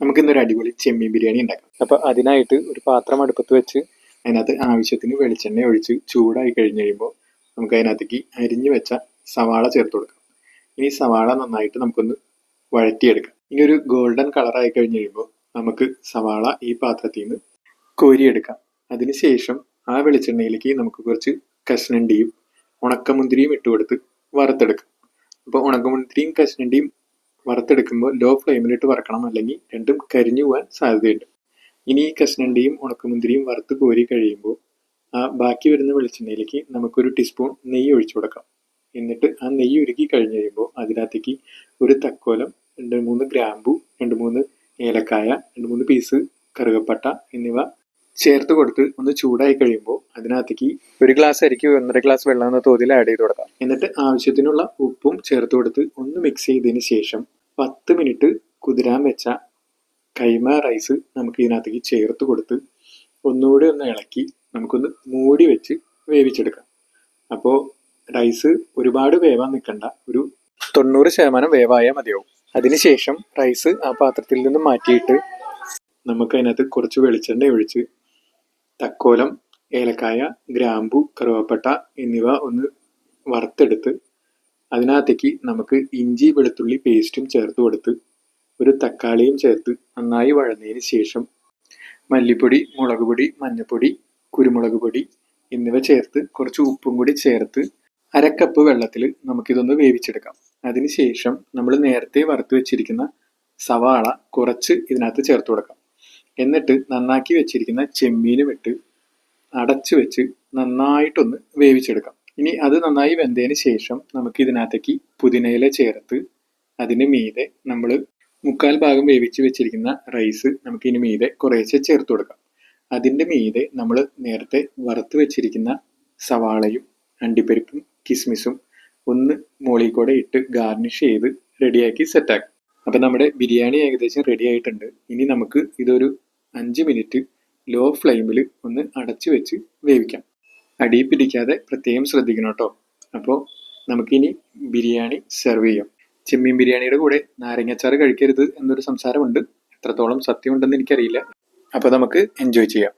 നമുക്ക് ഇന്നൊരു അടിപൊളി ചെമ്മീൻ ബിരിയാണി ഉണ്ടാക്കാം. അപ്പോൾ അതിനായിട്ട് ഒരു പാത്രം അടുപ്പത്ത് വെച്ച് അതിനകത്ത് ആവശ്യത്തിന് വെളിച്ചെണ്ണ ഒഴിച്ച് ചൂടായി കഴിഞ്ഞ് കഴിയുമ്പോൾ നമുക്ക് അതിനകത്തേക്ക് അരിഞ്ഞു വെച്ച സവാള ചേർത്ത് കൊടുക്കാം. ഇനി സവാള നന്നായിട്ട് നമുക്കൊന്ന് വഴറ്റിയെടുക്കാം. ഇനി ഒരു ഗോൾഡൻ കളറായി കഴിഞ്ഞ് കഴിയുമ്പോൾ നമുക്ക് സവാള ഈ പാത്രത്തിൽ നിന്ന് കോരിയെടുക്കാം. അതിനുശേഷം ആ വെളിച്ചെണ്ണയിലേക്ക് നമുക്ക് കുറച്ച് കശുവണ്ടിയും ഉണക്കമുന്തിരിയും ഇട്ടുകൊടുത്ത് വറുത്തെടുക്കാം. അപ്പോൾ ഉണക്കമുന്തിരിയും കശുവണ്ടിയും വറുത്തെടുക്കുമ്പോൾ ലോ ഫ്ലെയിമിലിട്ട് വറക്കണം, അല്ലെങ്കിൽ രണ്ടും കരിഞ്ഞു പോകാൻ സാധ്യതയുണ്ട്. ഇനി ഈ കശുവണ്ടിയും ഉണക്കമുന്തിരിയും വറുത്ത് കോരി കഴിയുമ്പോൾ ആ ബാക്കി വരുന്ന വെളിച്ചെണ്ണയിലേക്ക് നമുക്കൊരു ടീസ്പൂൺ നെയ്യ് ഒഴിച്ചു കൊടുക്കാം. എന്നിട്ട് ആ നെയ്യ് ഉരുക്കി കഴിഞ്ഞ് കഴിയുമ്പോൾ അതിനകത്തേക്ക് ഒരു തക്കോലം, 2-3 ഗ്രാമ്പു, 2-3 ഏലക്കായ, 2-3 പീസ് കറുകപ്പട്ട എന്നിവ ചേർത്ത് കൊടുത്ത് ഒന്ന് ചൂടായി കഴിയുമ്പോൾ അതിനകത്തേക്ക് 1 ഗ്ലാസ് അരിക്ക് 1.5 ഗ്ലാസ് വെള്ളം എന്ന തോതിൽ ആഡ് ചെയ്ത് കൊടുക്കാം. എന്നിട്ട് ആവശ്യത്തിനുള്ള ഉപ്പും ചേർത്ത് കൊടുത്ത് ഒന്ന് മിക്സ് ചെയ്തതിന് ശേഷം 10 മിനിറ്റ് കുതിരാൻ വെച്ച കൈമ റൈസ് നമുക്ക് ഇതിനകത്തേക്ക് ചേർത്ത് കൊടുത്ത് ഒന്നുകൂടി ഒന്ന് ഇളക്കി നമുക്കൊന്ന് മൂടി വെച്ച് വേവിച്ചെടുക്കാം. അപ്പോൾ റൈസ് ഒരുപാട് വേവാൻ നിൽക്കണ്ട, ഒരു 90% വേവായാൽ മതിയാവും. അതിനുശേഷം റൈസ് ആ പാത്രത്തിൽ നിന്ന് മാറ്റിയിട്ട് നമുക്ക് അതിനകത്ത് കുറച്ച് വെളിച്ചെണ്ണ ഒഴിച്ച് തക്കോലം, ഏലക്കായ, ഗ്രാമ്പു, കറുവപ്പട്ട എന്നിവ ഒന്ന് വറുത്തെടുത്ത് അതിനകത്തേക്ക് നമുക്ക് ഇഞ്ചി വെളുത്തുള്ളി പേസ്റ്റും ചേർത്ത് കൊടുത്ത് ഒരു തക്കാളിയും ചേർത്ത് നന്നായി വഴന്നതിന് ശേഷം മല്ലിപ്പൊടി, മുളക് പൊടി, മഞ്ഞൾപ്പൊടി, കുരുമുളക് പൊടി എന്നിവ ചേർത്ത് കുറച്ച് ഉപ്പും കൂടി ചേർത്ത് 1/2 കപ്പ് വെള്ളത്തിൽ നമുക്കിതൊന്ന് വേവിച്ചെടുക്കാം. അതിനുശേഷം നമ്മൾ നേരത്തെ വറുത്ത് വെച്ചിരിക്കുന്ന സവാള കുറച്ച് ഇതിനകത്ത് ചേർത്ത് കൊടുക്കാം. എന്നിട്ട് നന്നാക്കി വെച്ചിരിക്കുന്ന ചെമ്മീനും ഇട്ട് അടച്ചു വെച്ച് നന്നായിട്ടൊന്ന് വേവിച്ചെടുക്കാം. ഇനി അത് നന്നായി വെന്തതിന് ശേഷം നമുക്ക് ഇതിനകത്തേക്ക് പുതിനയില ചേർത്ത് അതിന് മീതെ നമ്മൾ 1/4 ഭാഗം വേവിച്ച് വെച്ചിരിക്കുന്ന റൈസ് നമുക്ക് ഇതിന് മീതെ കുറേശ്ശെ ചേർത്ത് കൊടുക്കാം. അതിൻ്റെ മീതെ നമ്മൾ നേരത്തെ വറുത്ത് വെച്ചിരിക്കുന്ന സവാളയും അണ്ടിപ്പരിപ്പും കിസ്മിസും ഒന്ന് മുകളിൽ കൂടെ ഇട്ട് ഗാർണിഷ് ചെയ്ത് റെഡിയാക്കി സെറ്റാക്കാം. അപ്പം നമ്മുടെ ബിരിയാണി ഏകദേശം റെഡി ആയിട്ടുണ്ട്. ഇനി നമുക്ക് ഇതൊരു 5 മിനിറ്റ് ലോ ഫ്ലെയിമിൽ ഒന്ന് അടച്ചു വെച്ച് വേവിക്കാം. അടി പിടിക്കാതെ പ്രത്യേകം ശ്രദ്ധിക്കണം കേട്ടോ. അപ്പോൾ നമുക്കിനി ബിരിയാണി സെർവ് ചെയ്യാം. ചെമ്മീൻ ബിരിയാണിയുടെ കൂടെ നാരങ്ങാച്ചാറ് കഴിക്കരുത് എന്നൊരു സംസാരമുണ്ട്. എത്രത്തോളം സത്യമുണ്ടെന്ന് എനിക്കറിയില്ല. അപ്പോൾ നമുക്ക് എൻജോയ് ചെയ്യാം.